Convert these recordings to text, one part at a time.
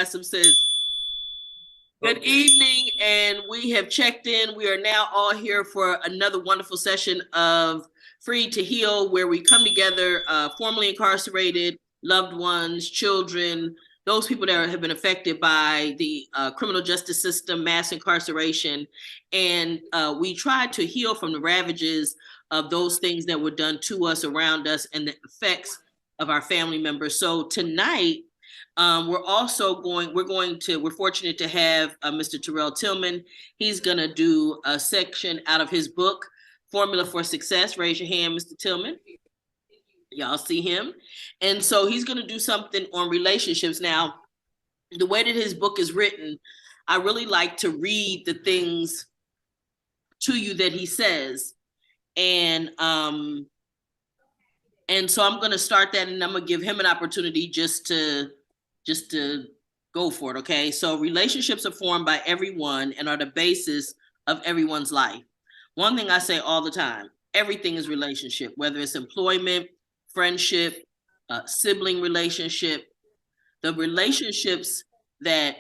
Some sense. Good evening, and we have checked in. We are now all here for another wonderful session of Free to Heal, where we come together, formerly incarcerated, loved ones, children, those people that have been affected by the criminal justice system, mass incarceration, and we try to heal from the ravages of those things that were done to us, around us, and the effects of our family members. So tonight, we're fortunate to have Mr. Terrell Tillman. He's going to do a section out of his book, Formula for Success. Raise your hand, Mr. Tillman. Y'all see him. And so he's going to do something on relationships. Now, the way that his book is written, I really like to read the things to you that he says. And so I'm going to start that, and I'm going to give him an opportunity just to go for it, okay? So relationships are formed by everyone and are the basis of everyone's life. One thing I say all the time, everything is relationship, whether it's employment, friendship, sibling relationship. The relationships that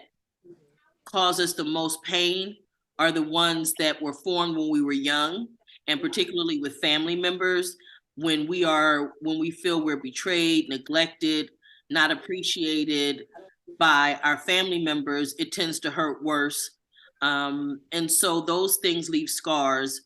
cause us the most pain are the ones that were formed when we were young, and particularly with family members, when we feel we're betrayed, neglected, not appreciated by our family members, it tends to hurt worse. And so those things leave scars,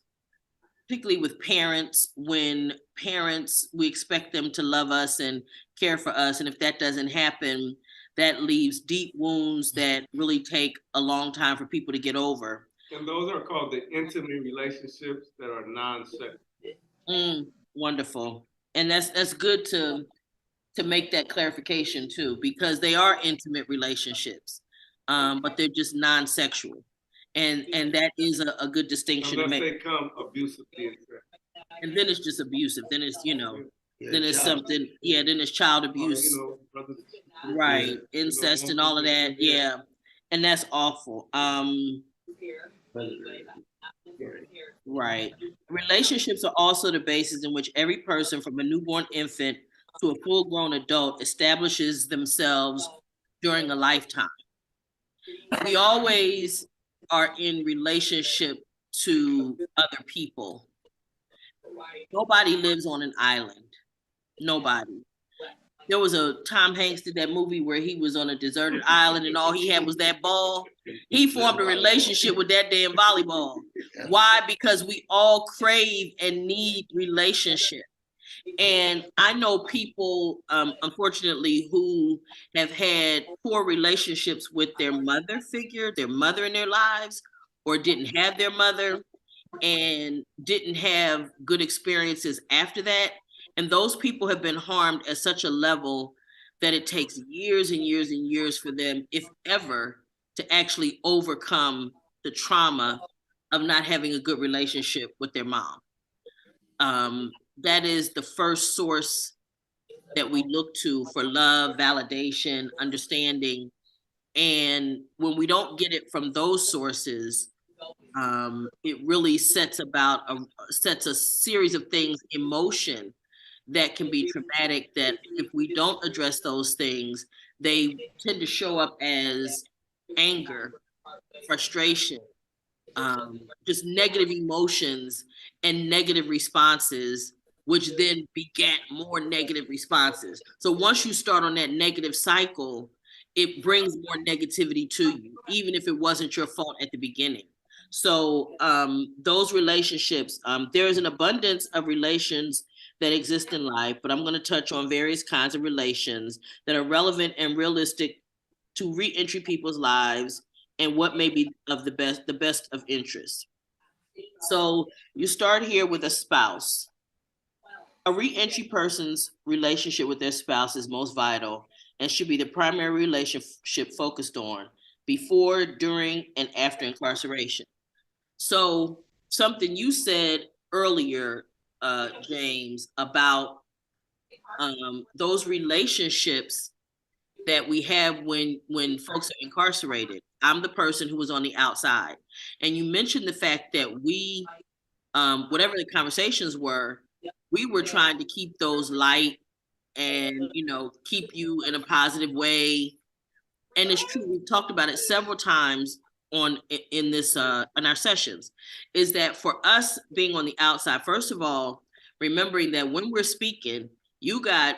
particularly with parents. When parents, we expect them to love us and care for us. And if that doesn't happen, that leaves deep wounds that really take a long time for people to get over. And those are called the intimate relationships that are non-sexual. Wonderful. And that's good to make that clarification too, because they are intimate relationships, but they're just non-sexual, and that is a good distinction Unless to make. They come abusive, and then it's just abusive. Then it's then it's something. Yeah, then it's child abuse. Right, incest and all of that. Yeah, and that's awful. Right. Relationships are also the basis in which every person, from a newborn infant to a full-grown adult, establishes themselves during a lifetime. We always are in relationship to other people. Nobody lives on an island. Nobody. There was a Tom Hanks did that movie where he was on a deserted island and all he had was that ball. He formed a relationship with that damn volleyball. Why? Because we all crave and need relationship. And I know people, unfortunately, who have had poor relationships with their mother figure, their mother in their lives, or didn't have their mother and didn't have good experiences after that. And those people have been harmed at such a level that it takes years and years and years for them, if ever, to actually overcome the trauma of not having a good relationship with their mom. That is the first source that we look to for love, validation, understanding. And when we don't get it from those sources, it really sets a series of things in motion that can be traumatic, that if we don't address those things, they tend to show up as anger, frustration, just negative emotions and negative responses, which then begat more negative responses. So once you start on that negative cycle, it brings more negativity to you, even if it wasn't your fault at the beginning. So those relationships, there is an abundance of relations that exist in life, but I'm going to touch on various kinds of relations that are relevant and realistic to reentry people's lives and what may be of the best of interest. So you start here with a spouse. A reentry person's relationship with their spouse is most vital and should be the primary relationship focused on before, during, and after incarceration. So something you said earlier, James, about those relationships that we have when folks are incarcerated. I'm the person who was on the outside, and you mentioned the fact that we, whatever the conversations were, we were trying to keep those light and keep you in a positive way. and it's true, we've talked about it several times in this in our sessions, is that for us being on the outside, first of all, remembering that when we're speaking, you got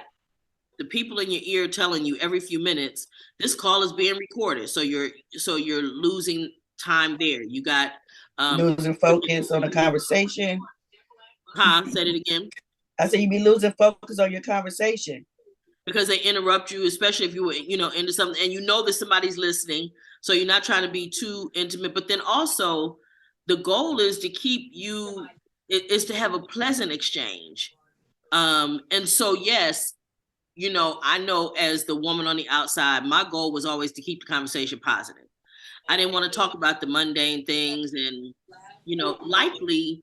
the people in your ear telling you every few minutes, this call is being recorded. So you're losing time there. You got losing focus on the conversation. Said it again. I said you be losing focus on your conversation. Because they interrupt you, especially if you were, into something and you know that somebody's listening. So you're not trying to be too intimate. But then also the goal is to keep you, is to have a pleasant exchange. And so, yes, I know as the woman on the outside, my goal was always to keep the conversation positive. I didn't want to talk about the mundane things and, likely,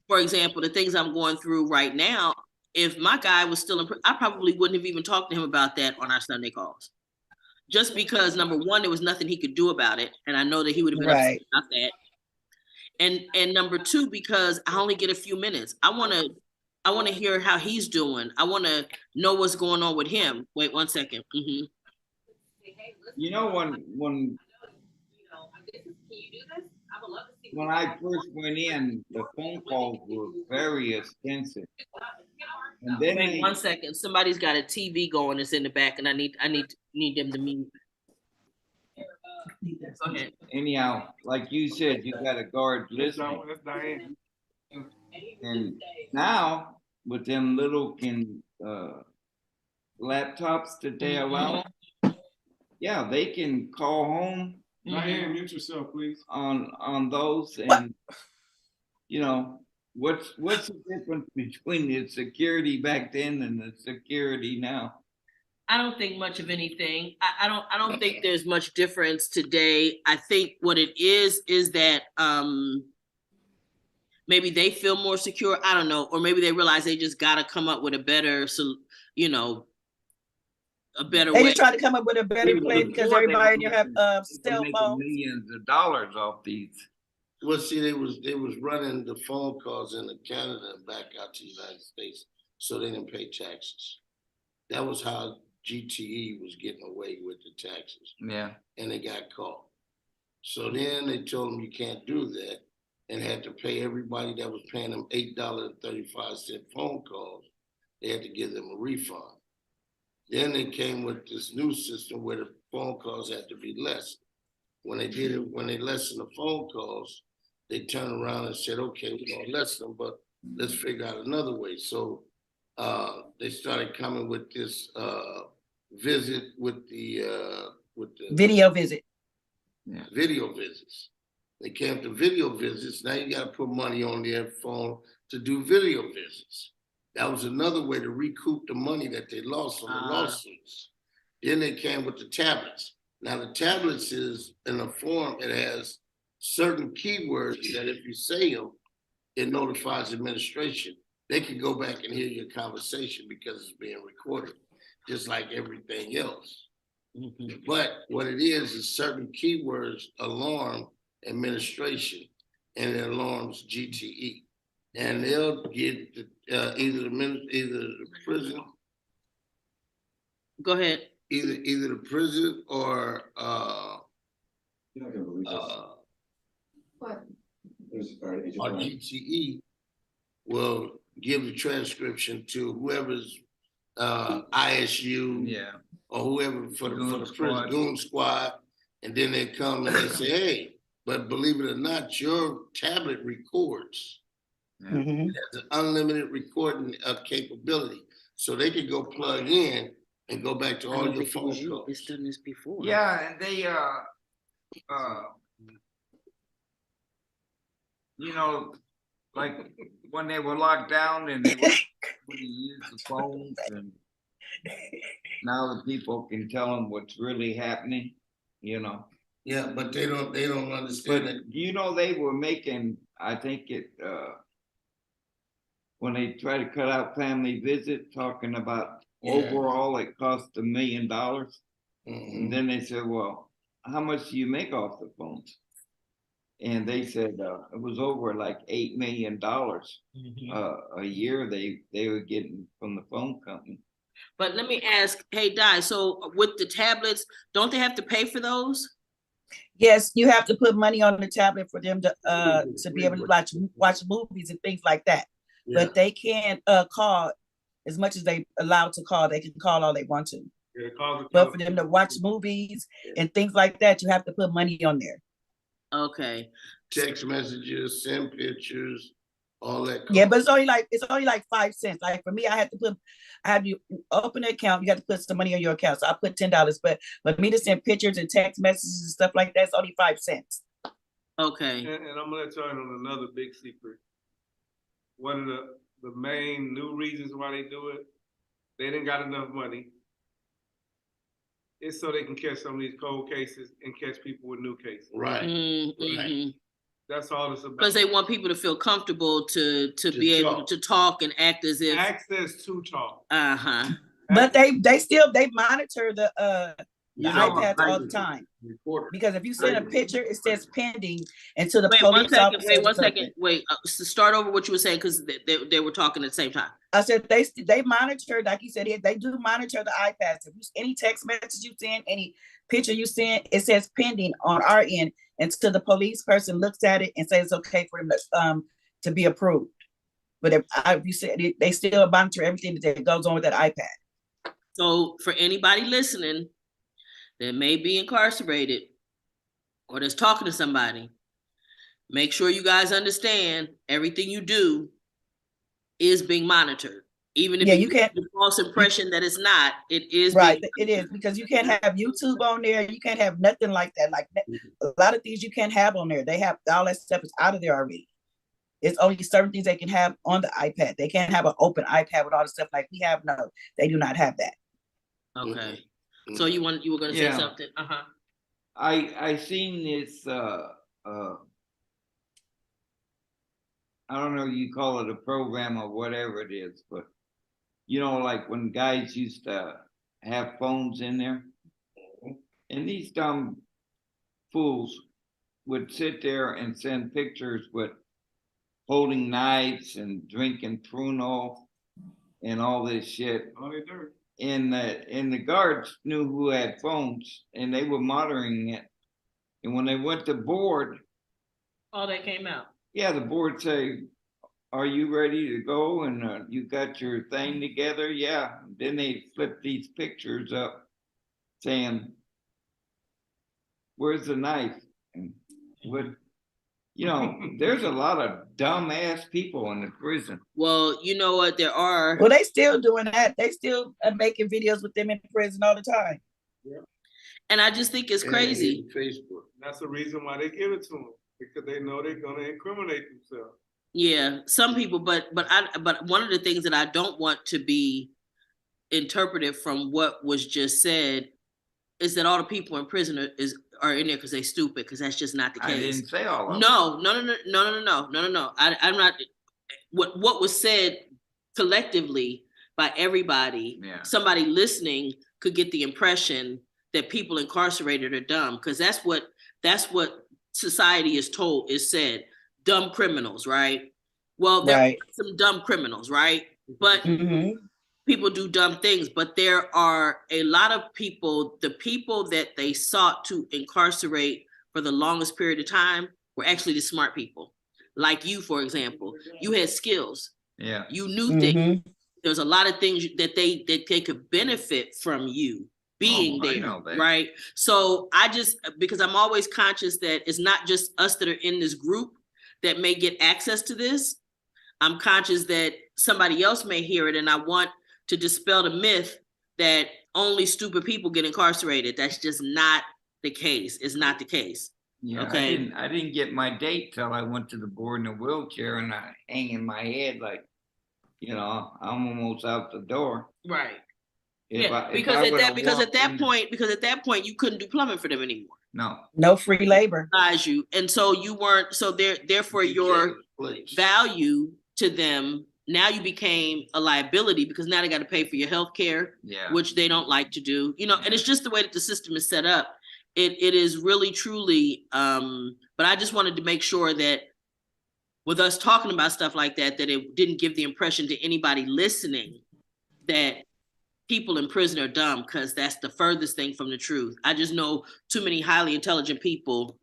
for example, the things I'm going through right now, if my guy was still in prison, I probably wouldn't have even talked to him about that on our Sunday calls. Just because, number one, there was nothing he could do about it. And I know that he would have been upset about that. And number two, because I only get a few minutes. I want to hear how he's doing. I want to know what's going on with him. Wait 1 second. Mm-hmm. When I first went in, the phone calls were very extensive. And then Wait 1 second. Somebody's got a TV going that's in the back, and I need them to mute. Go ahead. Anyhow, like you said, you got a guard listening. And now with them little laptops that they allow, yeah, they can call home. Diane, mute yourself, please. On those, and what's the difference between the security back then and the security now? I don't think much of anything. I don't think there's much difference today. I think what it is that maybe they feel more secure. I don't know, or maybe they realize they just got to come up with a better, a better way. They just try to come up with a better play because everybody in here have cell phones. Millions of dollars off these. Well, see, they was running the phone calls into Canada and back out to the United States, so they didn't pay taxes. That was how GTE was getting away with the taxes. Yeah. And they got caught. So then they told them you can't do that and had to pay everybody that was paying them $8.35 phone calls. They had to give them a refund. Then they came with this new system where the phone calls had to be less. When they did it, when they lessened the phone calls, they turned around and said, okay, we're gonna lessen them, but let's figure out another way. So they started coming with this visit with the video visit. Yeah. Video visits. They came to video visits. Now you got to put money on their phone to do video visits. That was another way to recoup the money that they lost on the lawsuits. Then they came with the tablets. Now the tablets is in a form, it has certain keywords that if you say them, it notifies administration. They can go back and hear your conversation because it's being recorded, just like everything else. Mm-hmm. But what it is certain keywords alarm administration and it alarms GTE. And they'll get either the prison. Go ahead. Either the prison or GTE will give the transcription to whoever's ISU, yeah, or whoever for the prison goon squad, and then they come and they say, hey, but believe it or not, your tablet records. Mm-hmm. It has an unlimited recording capability, so they can go plug in and go back to all your phone calls. It's done this before. Yeah, and they like when they were locked down and they would use the phones, and now the people can tell them what's really happening. Yeah, but they don't understand it. They were making, I think when they try to cut out family visit, talking about overall it cost $1 million. Mm-hmm. And then they said, well, how much do you make off the phones? And they said it was over like $8 million a year they were getting from the phone company. But let me ask, hey, Di, so with the tablets, don't they have to pay for those? Yes, you have to put money on the tablet for them to be able to watch movies and things like that. Yeah. But they can't call as much as they allowed to call. They can call all they want to. Yeah, call the But for them to watch movies and things like that, you have to put money on there. Okay. Text messages, send pictures, all that. Yeah, but it's only like 5 cents. Like for me, I had you open an account, you have to put some money on your account. So I put $10. But me to send pictures and text messages and stuff like that, it's only 5 cents. Okay. And I'm gonna let y'all in on another big secret. One of the main new reasons why they do it, they didn't got enough money. It's so they can catch some of these cold cases and catch people with new cases. Right. Mm-hmm. That's all it's about. Because they want people to feel comfortable to be able to talk and act as if access to talk. Uh-huh. But they monitor the iPads all the time. Because if you send a picture, it says pending until the police officer. Wait, one second. Wait, start over what you were saying because they were talking at the same time. I said they monitor, like you said, they do monitor the iPads. If you any text message you send, any picture you send, it says pending on our end until the police person looks at it and says it's okay for them to be approved. But if you said they still monitor everything that goes on with that iPad. So for anybody listening that may be incarcerated or that's talking to somebody, make sure you guys understand everything you do is being monitored. Even if you can't the false impression that it's not, it is right. It is, because you can't have YouTube on there. You can't have nothing like that. Like a lot of things you can't have on there. They have all that stuff is out of there already. It's only certain things they can have on the iPad. They can't have an open iPad with all the stuff like we have. No, they do not have that. Okay. So you were going to say something? Uh-huh. I seen this I don't know, you call it a program or whatever it is, but like when guys used to have phones in there, and these dumb fools would sit there and send pictures with holding knives and drinking Pruno and all this shit. Oh, they do. And the guards knew who had phones, and they were monitoring it. And when they went to board, all that came out. Yeah, the board say, "Are you ready to go? And you got your thing together?" Yeah. Then they flip these pictures up, saying, "Where's the knife?" And what? There's a lot of dumbass people in the prison. Well, you know what? There are. Well, they still doing that. They still making videos with them in prison all the time. Yeah. And I just think it's crazy. Facebook. That's the reason why they give it to them, because they know they're gonna incriminate themselves. Yeah, some people, but one of the things that I don't want to be interpreted from what was just said is that all the people in prison are in there because they stupid, because that's just not the case. I didn't say all of them. No. I'm not. What was said collectively by everybody, somebody listening could get the impression that people incarcerated are dumb, because that's what society is said. Dumb criminals, right? Well, there are some dumb criminals, right? But people do dumb things, but there are a lot of people, the people that they sought to incarcerate for the longest period of time were actually the smart people. Like you, for example, you had skills. Yeah. You knew things. There's a lot of things that they could benefit from you being there, right? So because I'm always conscious that it's not just us that are in this group that may get access to this. I'm conscious that somebody else may hear it, and I want to dispel the myth that only stupid people get incarcerated. That's just not the case. It's not the case. Yeah, okay. I didn't get my date till I went to the board in a wheelchair, and I hang in my head like, I'm almost out the door. Right. Because at that point you couldn't do plumbing for them anymore. No free labor. And so you weren't. So therefore your value to them, now you became a liability, because now they got to pay for your health care, which they don't like to do. And it's just the way that the system is set up. It is really, truly. But I just wanted to make sure that with us talking about stuff like that, that it didn't give the impression to anybody listening that people in prison are dumb, because that's the furthest thing from the truth. I just know too many highly intelligent people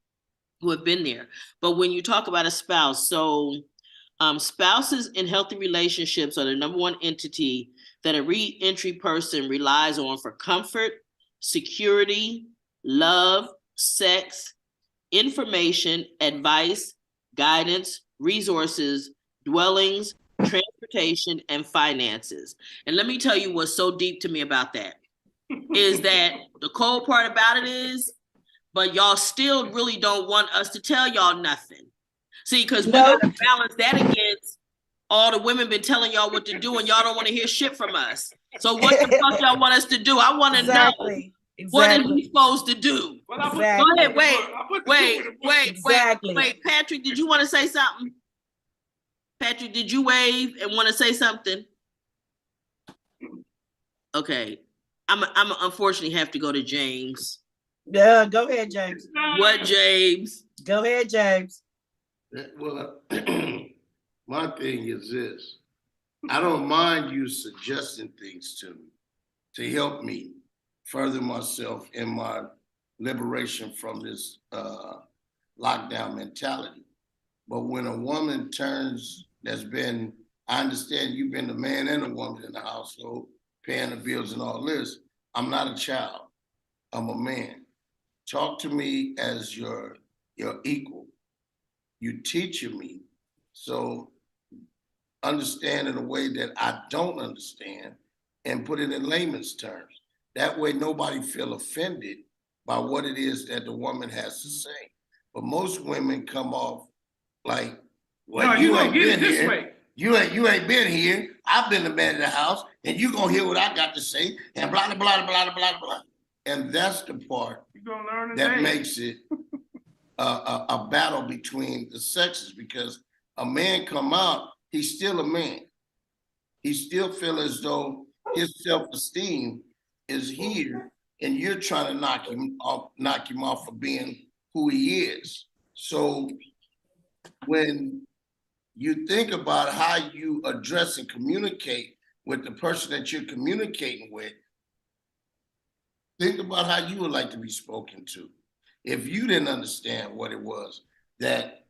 who have been there. But when you talk about a spouse, so spouses in healthy relationships are the number one entity that a reentry person relies on for comfort, security, love, sex, information, advice, guidance, resources, dwellings, transportation, and finances. And let me tell you what's so deep to me about that is that the cold part about it is, but y'all still really don't want us to tell y'all nothing. See, because we got to balance that against all the women been telling y'all what to do, and y'all don't want to hear shit from us. So what the fuck y'all want us to do? I want to know. What are we supposed to do? Well, Go ahead, wait. Patrick, did you want to say something? Patrick, did you wave and want to say something? Okay, I'm unfortunately have to go to James. Yeah, go ahead, James. What, James? Go ahead, James. Well, my thing is this. I don't mind you suggesting things to me to help me further myself in my liberation from this lockdown mentality. But when a woman I understand you've been the man and the woman in the household, paying the bills and all this. I'm not a child. I'm a man. Talk to me as your equal. You teaching me, so understand in a way that I don't understand and put it in layman's terms. That way nobody feel offended by what it is that the woman has to say. But most women come off like, well, no, you ain't been this here. Way. You ain't been here. I've been the man of the house, and you gonna hear what I got to say, and blah, blah, blah, blah, blah, blah. And that's the part that makes it a battle between the sexes, because a man come out, he's still a man. He still feel as though his self-esteem is here, and you're trying to knock him off for being who he is. So when you think about how you address and communicate with the person that you're communicating with, think about how you would like to be spoken to if you didn't understand what it was that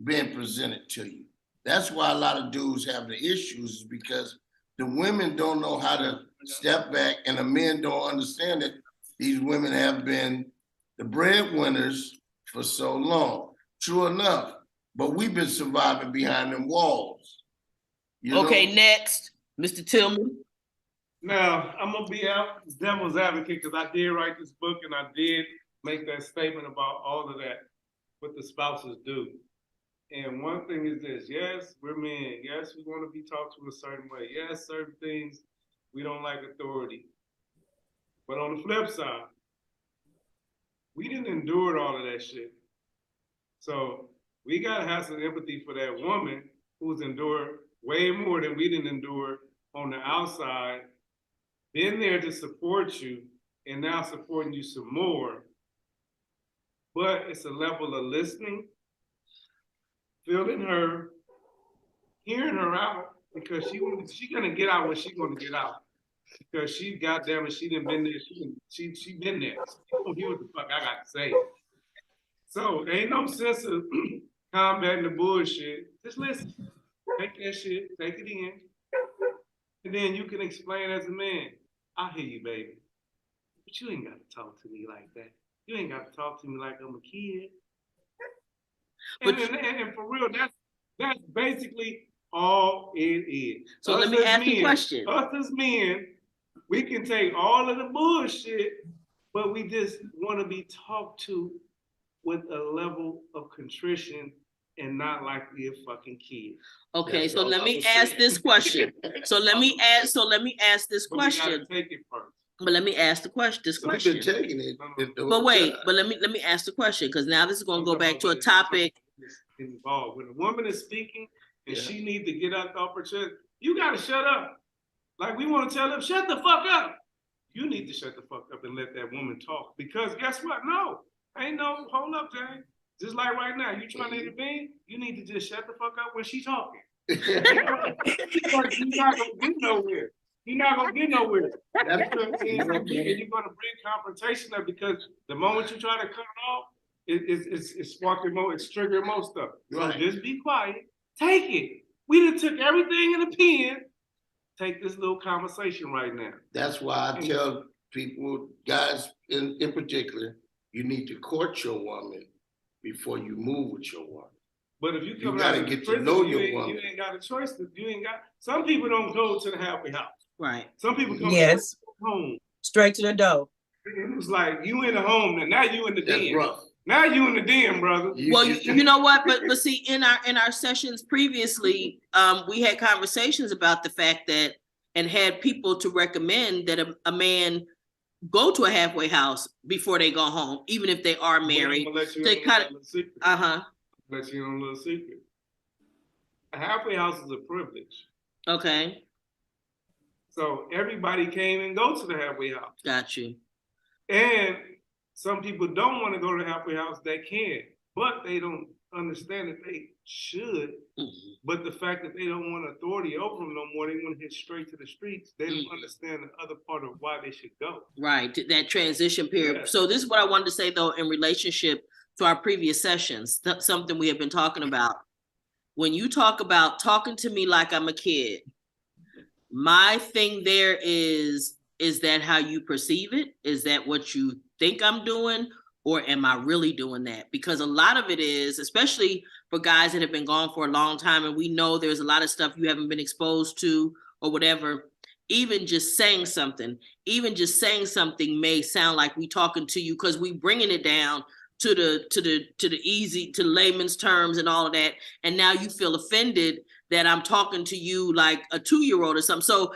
being presented to you. That's why a lot of dudes have the issues, is because the women don't know how to step back, and the men don't understand that these women have been the breadwinners for so long. True enough, but we've been surviving behind them walls. Okay, next, Mr. Tillman. Now, I'm going to be out devil's advocate, because I did write this book and I did make that statement about all of that, what the spouses do. And one thing is this: yes, we're men. Yes, we want to be talked to a certain way. Yes, certain things we don't like authority. But on the flip side, we didn't endure all of that shit. So we got to have some empathy for that woman who's endured way more than we didn't endure on the outside, been there to support you, and now supporting you some more. But it's a level of listening, feeling her, hearing her out, because she gonna get out when she gonna get out. Because she, goddamn it, she done been there. She been there. She gonna hear what the fuck I got to say. So there ain't no sense of combating the bullshit. Just listen. Take that shit, take it in, and then you can explain as a man. I hear you, baby, but you ain't got to talk to me like that. You ain't got to talk to me like I'm a kid. And for real, that's basically all it is. So let me ask you a question. Us as men, we can take all of the bullshit, but we just want to be talked to with a level of contrition and not like we're a fucking kid. Okay, so let me ask this question. So let me ask this question. Take it first. But let me ask the question. This question. We've been taking it. But wait, but let me ask the question, because now this is going to go back to a topic. Involved. When a woman is speaking and she needs to get out the opportunity, you got to shut up. Like we want to tell them, shut the fuck up. You need to shut the fuck up and let that woman talk. Because guess what? No, ain't no, hold up, Jane. Just like right now, you trying to intervene, you need to just shut the fuck up when she's talking. You're not gonna get nowhere. you're not gonna get nowhere. That's And you're gonna bring confrontation up because the moment you try to cut it off, it's sparking more, it's triggering more stuff. So Right. just be quiet, take it. We done took everything in the pen. Take this little conversation right now. That's why I tell people, guys in particular, you need to court your woman before you move with your woman. But if you You come gotta out of get to prison, know you your woman. ain't got a choice. Some people don't go to the halfway house. Right. Some people come Yes. home. Straight to the door. It was like you in the home, and now you in the That's den. rough. Now you in the den, brother. Well, you know what, but see, in our sessions previously, we had conversations about the fact that, and had people to recommend that a man go to a halfway house before they go home, even if they are married. They kind of, Let you know a little secret. A halfway house is a privilege. Okay, So everybody can and go to the halfway house. got you. And some people don't want to go to the halfway house, they can, but they don't understand that they should. Mhm. But the fact that they don't want authority over them no more, they want to hit straight to the streets. They don't understand the other part of why they should go. Right, that transition period. Yeah. So this is what I wanted to say though, in relationship to our previous sessions, something we have been talking about. When you talk about talking to me like I'm a kid, my thing there is that how you perceive it? Is that what you think I'm doing? Or am I really doing that? Because a lot of it is, especially for guys that have been gone for a long time, and we know there's a lot of stuff you haven't been exposed to or whatever, even just saying something may sound like we talking to you because we bringing it down to the easy, to layman's terms and all of that. And now you feel offended that I'm talking to you like a 2-year-old or something. So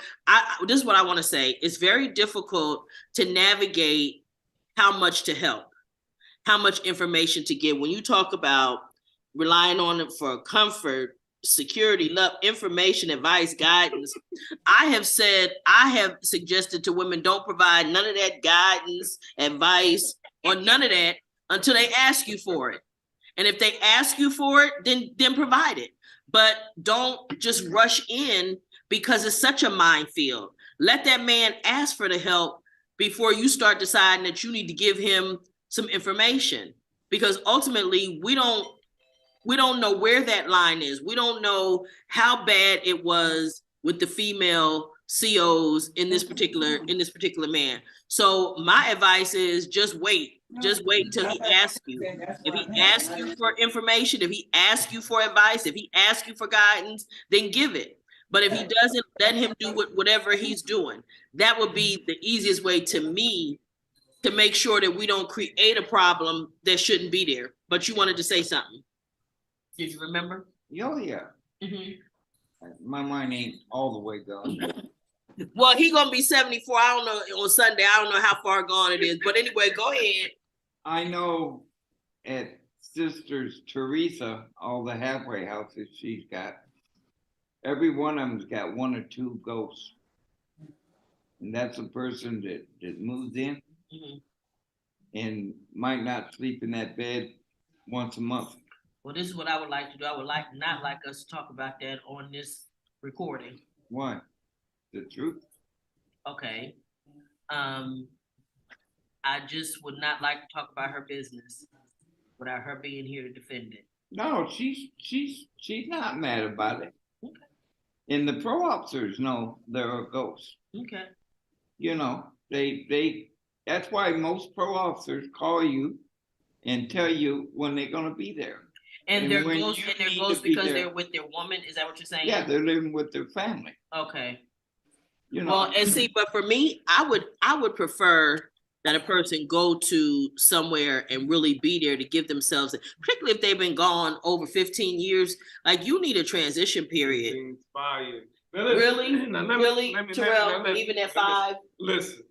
this is what I want to say. It's very difficult to navigate how much to help, how much information to give. When you talk about relying on it for comfort, security, love, information, advice, guidance, I have suggested to women, don't provide none of that guidance, advice, or none of that until they ask you for it. And if they ask you for it, then provide it. But don't just rush in because it's such a minefield. Let that man ask for the help before you start deciding that you need to give him some information. Because ultimately, we don't know where that line is. We don't know how bad it was with the female COs in this particular man. So my advice is just wait till he asks you. If he asks you for information, if he asks you for advice, if he asks you for guidance, then give it. But if he doesn't, let him do whatever he's doing. That would be the easiest way to me to make sure that we don't create a problem that shouldn't be there. But you wanted to say something. Did you remember? Oh, yeah. My mind ain't all the way gone. Well, he gonna be 74. I don't know on Sunday. I don't know how far gone it is. But anyway, go ahead. I know at Sisters Teresa, all the halfway houses she's got, every one of them's got 1 or 2 ghosts. And that's a person that moves in and might not sleep in that bed once a month. Well, this is what I would like to do. I would not like us to talk about that on this recording. Why? The truth? Okay. I just would not like to talk about her business without her being here to defend it. No, she's not mad about it. Okay. And the pro officers know there are ghosts. Okay. You know, they that's why most pro officers call you and tell you when they're gonna be there. And they're ghosts because they're with their woman. Is that what you're saying? Yeah, they're living with their family. Okay. You know. Well, and see, but for me, I would prefer that a person go to somewhere and really be there to give themselves, particularly if they've been gone over 15 years. Like, you need a transition period. Inspired. Really, Terrell, even at 5? Listen.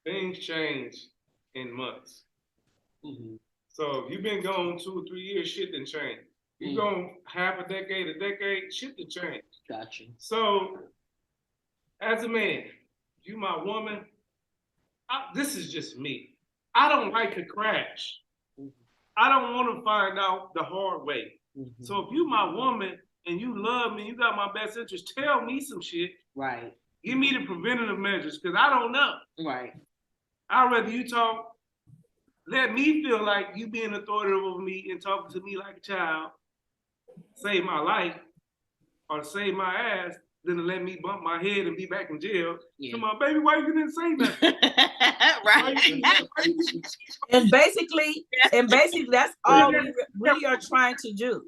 Things change in months. So if you've been gone 2 or 3 years, shit done change. You gone half a decade, shit done change. Gotcha. So as a man, you my woman, this is just me. I don't like to crash. I don't want to find out the hard way. So if you my woman, and you love me, you got my best interest, tell me some shit. Right. Give me the preventative measures, because I don't know. Right. I'd rather you talk, let me feel like you being authoritative over me and talking to me like a child, save my life or save my ass, than to let me bump my head and be back in jail. Yeah. Come on, baby, why you didn't say nothing? Right. And basically, that's all we really are trying to do.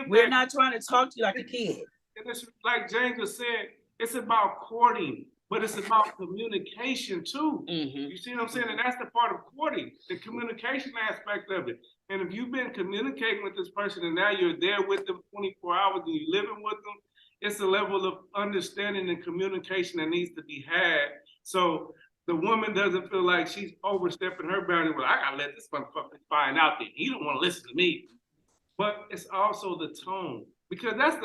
We're not trying to talk to you like a kid. And it's like James was saying, it's about courting, but it's about communication too. Mm-hmm. You see what I'm saying? And that's the part of courting, the communication aspect of it. And if you've been communicating with this person and now you're there with them 24 hours and you're living with them, it's a level of understanding and communication that needs to be had. So the woman doesn't feel like she's overstepping her boundary. Well, I gotta let this motherfucker find out that he don't want to listen to me. But it's also the tone, because that's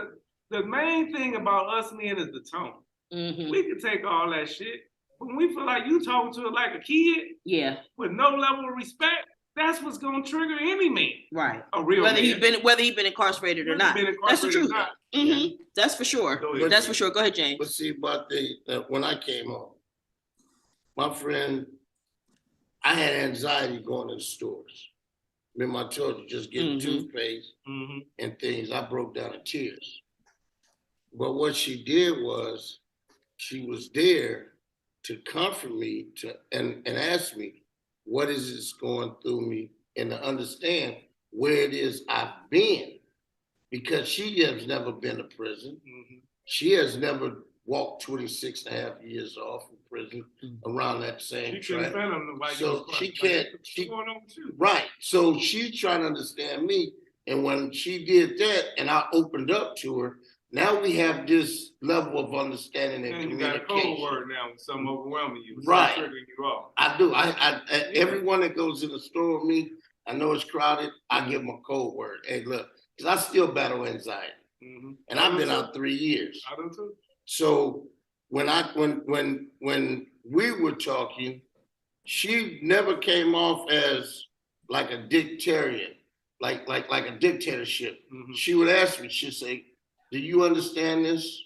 the main thing about us men is the tone. Mm-hmm. We can take all that shit, but when we feel like you talking to it like a kid, Yeah. with no level of respect, that's what's gonna trigger any man. Right. A real whether man. whether he's been incarcerated or not. That's the truth. Mm-hmm. That's for sure. That's for sure. Go ahead, James. But see, about when I came home, my friend, I had anxiety going to the stores. Remember I told you, just getting toothpaste and things, I broke down in tears. But what she did was, she was there to comfort me and ask me, what is this going through me, and to understand where it is I've been. Because she has never been to prison. She has never walked 26 and a half years off from prison around that same track. So she can't, right. So she's trying to understand me. And when she did that and I opened up to her, now we have this level of understanding and communication. You got a code word now when something overwhelming you. Right. You off. I do. Everyone that goes in the store with me, I know it's crowded, I give them a code word. Hey, look, because I still battle anxiety. And I've been out 3 years. I do too. So when we were talking, she never came off as like a dictatorial, like a dictatorship. She would ask me, she'd say, do you understand this?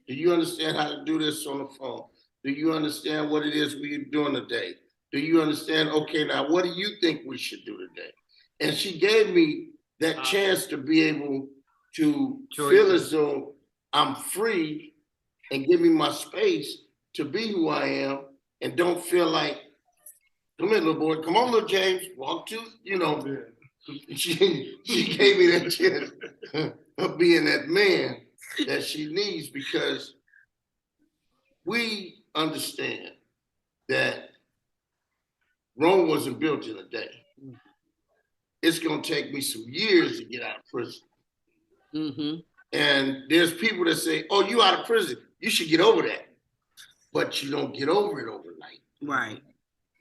Do you understand how to do this on the phone? Do you understand what it is we're doing today? Do you understand, okay, now what do you think we should do today? And she gave me that chance to be able to feel as though I'm free and give me my space to be who I am and don't feel like, come here, little boy, come on, little James, walk to, you know. She gave me that chance of being that man that she needs, because we understand that Rome wasn't built in a day. It's gonna take me some years to get out of prison. And there's people that say, oh, you out of prison, you should get over that. But you don't get over it overnight. Right.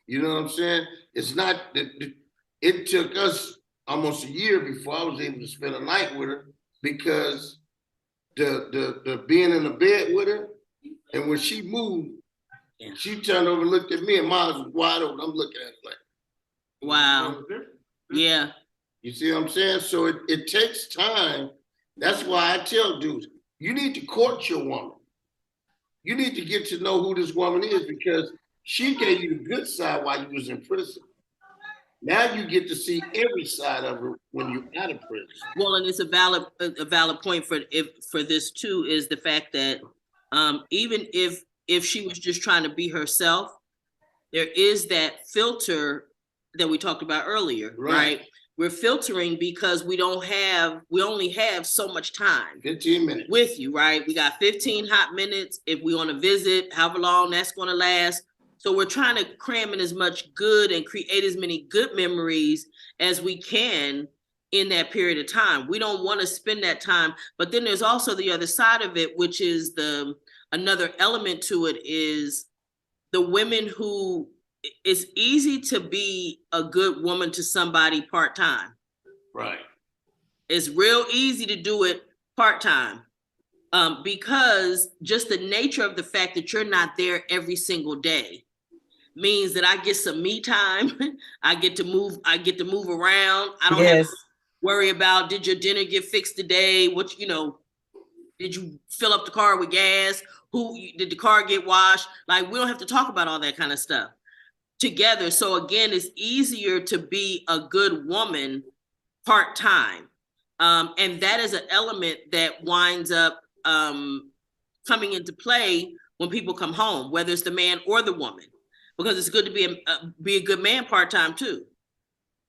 You know what I'm saying? It's not, it took us almost a year before I was able to spend a night with her, because the being in the bed with her, and when she moved, she turned over and looked at me, and my eyes was wide open. I'm looking at her like, wow. Yeah. You see what I'm saying? So it takes time. That's why I tell dudes, you need to court your woman. You need to get to know who this woman is, because she gave you the good side while you was in prison. Now you get to see every side of her when you're out of prison. Well, and it's a valid point for this too, is the fact that even if she was just trying to be herself, there is that filter that we talked about earlier, right? We're filtering because we only have so much time. 15 minutes. With you, right? We got 15 hot minutes. If we want to visit, however long that's going to last. So we're trying to cram in as much good and create as many good memories as we can in that period of time. We don't want to spend that time. But then there's also the other side of it, which is another element to it, is the women who, it's easy to be a good woman to somebody part-time. Right. It's real easy to do it part-time. Because just the nature of the fact that you're not there every single day means that I get some me time. I get to move around. I don't have to worry about, did your dinner get fixed today? What, Did you fill up the car with gas? Did the car get washed? Like, we don't have to talk about all that kind of stuff together. So again, it's easier to be a good woman part-time. And that is an element that winds up coming into play when people come home, whether it's the man or the woman, because it's good to be a good man part-time too,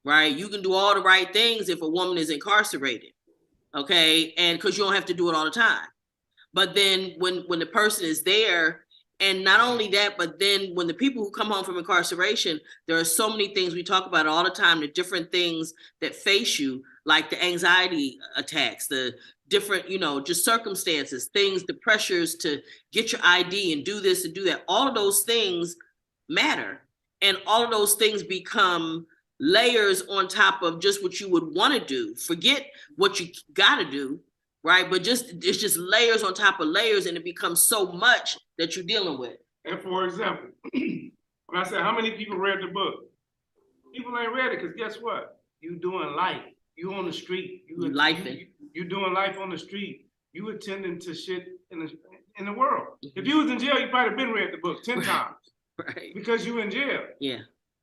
right? You can do all the right things if a woman is incarcerated, okay? And because you don't have to do it all the time. But then when the person is there, and not only that, but then when the people who come home from incarceration, there are so many things we talk about all the time, the different things that face you, like the anxiety attacks, the different, just circumstances, things, the pressures to get your ID and do this and do that. All of those things matter. And all of those things become layers on top of just what you would want to do. Forget what you got to do, right? But it's just layers on top of layers, and it becomes so much that you're dealing with. And for example, when I said, how many people read the book? People ain't read it, because guess what? You doing life. You on the street. You doing life on the street. You attending to shit in the world. If you was in jail, you probably been read the book 10 times. Right. Because you in jail. Yeah.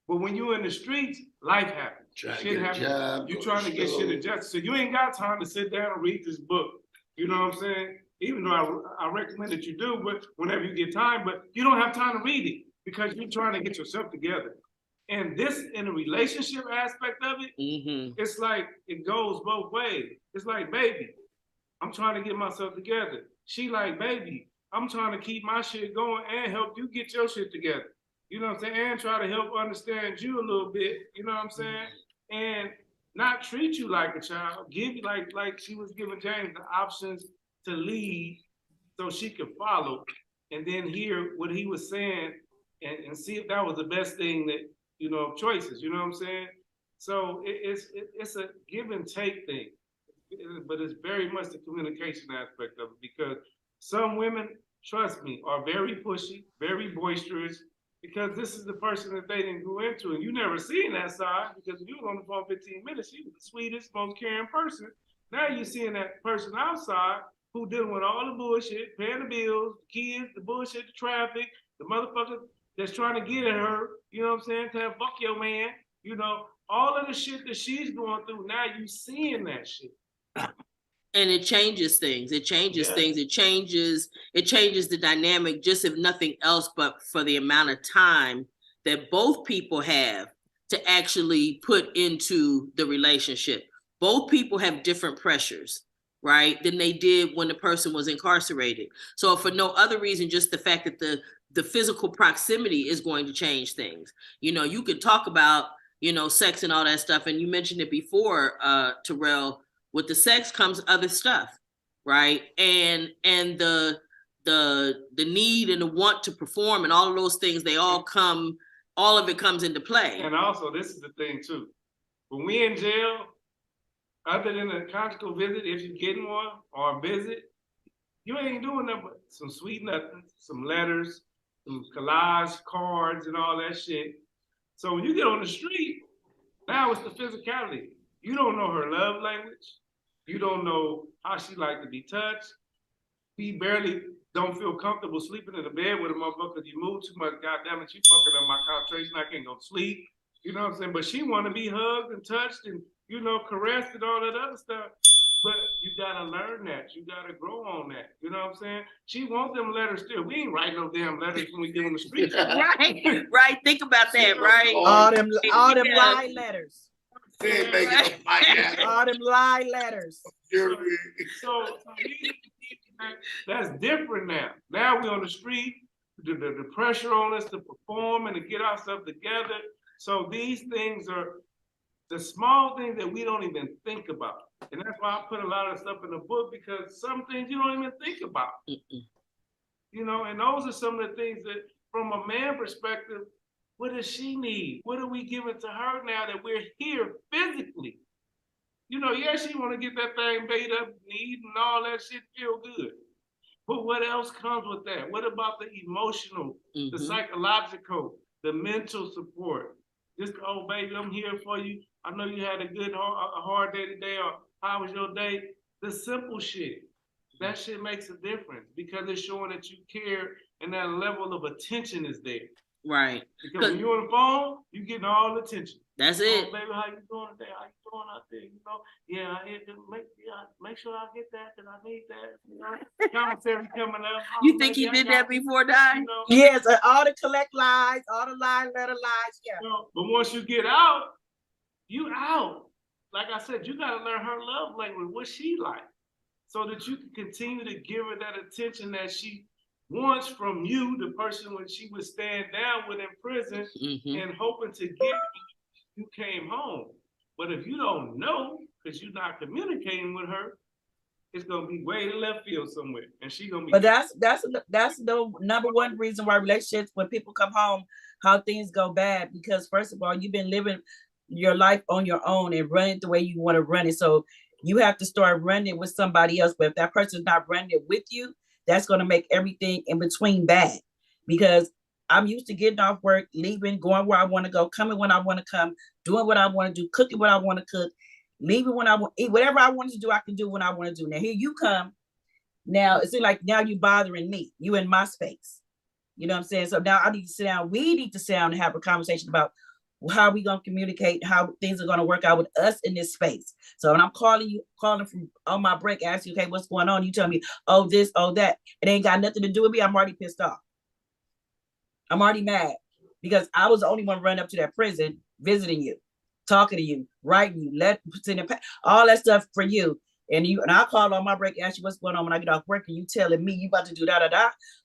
But when you in the streets, life happens. Shit happens. You trying to get shit adjusted. So you ain't got time to sit down and read this book. You know what I'm saying? Even though I recommend that you do, but whenever you get time, but you don't have time to read it because you're trying to get yourself together. And this, in the relationship aspect of it, it's like it goes both ways. It's like, baby, I'm trying to get myself together. She like, baby, I'm trying to keep my shit going and help you get your shit together. You know what I'm saying? And try to help understand you a little bit, you know what I'm saying? And not treat you like a child, give you like she was giving James the options to lead so she could follow, and then hear what he was saying and see if that was the best thing that, choices, you know what I'm saying? So it's a give and take thing, but it's very much the communication aspect of it, because some women, trust me, are very pushy, very boisterous, because this is the person that they didn't go into, and you never seen that side, because you were on the phone 15 minutes, she was the sweetest, most caring person. Now you're seeing that person outside who dealing with all the bullshit, paying the bills, the kids, the bullshit, the traffic, the motherfucker that's trying to get at her, you know what I'm saying, tell her, fuck your man, all of the shit that she's going through, now you seeing that shit. And it changes things. It changes things. It changes the dynamic, just if nothing else, but for the amount of time that both people have to actually put into the relationship. Both people have different pressures, right, than they did when the person was incarcerated. So for no other reason, just the fact that the physical proximity is going to change things. You could talk about, sex and all that stuff. And you mentioned it before, Terrell. With the sex comes other stuff, right? And the need and the want to perform and all of those things, all of it comes into play. And also, this is the thing too. When we in jail, other than a conjugal visit, if you're getting one, or a visit, you ain't doing nothing but some sweet nothings, some letters, some collage cards and all that shit. So when you get on the street, now it's the physicality. You don't know her love language. You don't know how she like to be touched. We barely don't feel comfortable sleeping in the bed with a motherfucker because you move too much. God damn it, you fucking up my concentration. I can't go to sleep. You know what I'm saying? But she want to be hugged and touched and, caressed and all that other stuff. But you got to learn that. You got to grow on that. You know what I'm saying? She wants them letters still. We ain't writing no damn letters when we get on the street. Right. Think about that, right? All them lie letters. All them lie letters. So that's different now. Now we're on the street, the pressure on us to perform and to get ourselves together. So these things are the small things that we don't even think about. And that's why I put a lot of stuff in the book, because some things you don't even think about. And those are some of the things that, from a man perspective, what does she need? What are we giving to her now that we're here physically? She want to get that thing made up and eat and all that shit, feel good. But what else comes with that? What about the emotional, the psychological, the mental support? Just, oh, baby, I'm here for you. I know you had a hard day today, or how was your day? The simple shit. that shit makes a difference because it's showing that you care and that level of attention is there. Right. Because when you're on the phone, you getting all the attention. That's Oh, it. baby, how you doing today? How you doing out there? You know, yeah, I had to make sure I get that because I need that. You know, commissary coming up. Oh, You think baby, he I did got that you. before dying? You know, Yes, all the collect lies, all the lie letter lies. Yeah. you know, but once you get out, you out. Like I said, you got to learn her love language, what she like, so that you can continue to give her that attention that she wants from you, the person when she would stand down with in prison and hoping to get you came home. But if you don't know, because you're not communicating with her, it's gonna be way to left field somewhere, and she's gonna be. But that's the number one reason why relationships, when people come home, how things go bad. Because first of all, you've been living your life on your own and running it the way you want to run it. So you have to start running it with somebody else. But if that person's not running it with you, that's going to make everything in between bad. Because I'm used to getting off work, leaving, going where I want to go, coming when I want to come, doing what I want to do, cooking what I want to cook, leaving when I want to eat, whatever I want to do, I can do when I want to do. Now here you come. Now it's like now you bothering me. You in my space. You know what I'm saying? So now I need to sit down. We need to sit down and have a conversation about how we gonna communicate, how things are gonna work out with us in this space. So when I'm calling from on my break, asking you, okay, what's going on? You tell me, oh, this, oh, that. It ain't got nothing to do with me. I'm already pissed off. I'm already mad because I was the only one running up to that prison, visiting you, talking to you, writing you, all that stuff for you. And I called on my break, ask you what's going on when I get off work, and you telling me you about to do da.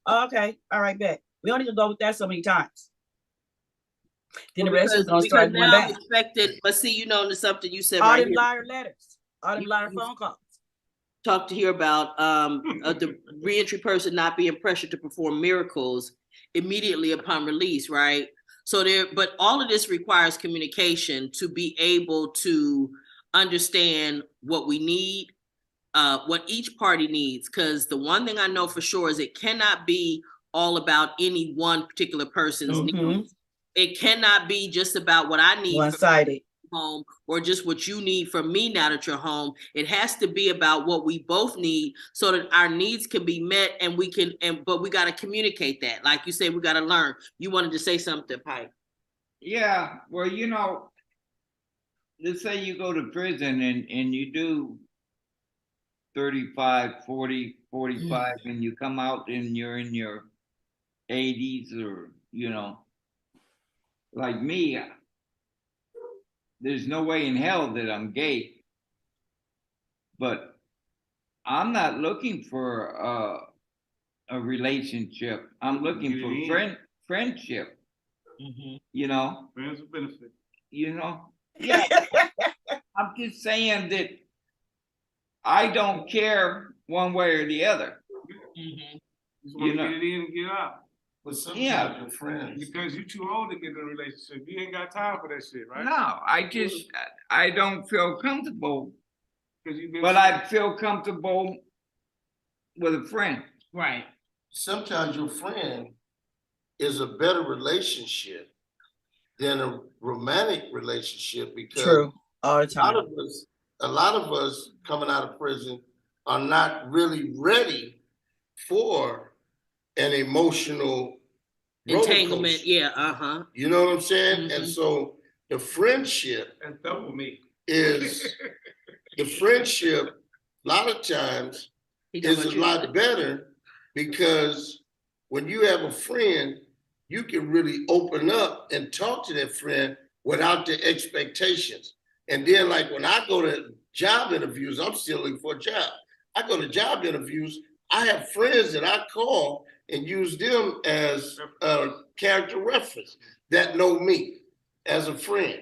Oh, okay, all right, bet. We don't even go with that so many times. Then the rest is gonna start going back. Expected, but see, you know, something you said all right them here. liar letters, all them liar phone calls. Talk to hear about the reentry person not being pressured to perform miracles immediately upon release, right? So but all of this requires communication to be able to understand what we need, what each party needs. Because the one thing I know for sure is it cannot be all about any one particular person's needs. It cannot be just about what I need one-sided home or just what you need from me now that you're home. It has to be about what we both need so that our needs can be met, and but we got to communicate that. Like you said, we got to learn. You wanted to say something, Pike? Yeah, well, you know, let's say you go to prison and you do 35, 40, 45, and you come out and you're in your 80s, or, you know, like me, there's no way in hell that I'm gay. But I'm not looking for a relationship. I'm looking for friendship. You know? Friends with benefit. You know? Yeah. I'm just saying that I don't care one way or the other. You just want to get it in and get out. But sometimes your friends. Because you're too old to get in a relationship. You ain't got time for that shit, right? No, I don't feel comfortable. But I feel comfortable with a friend. Right. Sometimes your friend is a better relationship than a romantic relationship, because true all the time. A lot of us coming out of prison are not really ready for an emotional entanglement. Yeah, You know what I'm saying? And so the friendship is the friendship a lot of times is a lot better, because when you have a friend, you can really open up and talk to that friend without the expectations. And then, like, when I go to job interviews, I'm still looking for a job. I go to job interviews, I have friends that I call and use them as a character reference that know me as a friend,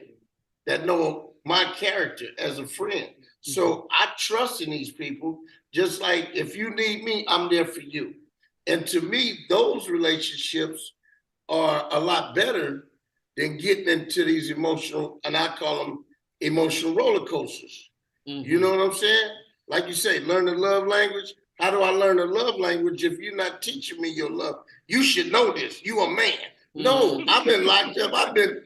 that know my character as a friend. So I trust in these people, just like if you need me, I'm there for you. And to me, those relationships are a lot better than getting into these emotional, and I call them emotional roller coasters. You know what I'm saying? Like you say, learn the love language. How do I learn the love language if you're not teaching me your love? You should know this. You a man. No, I've been locked up. I've been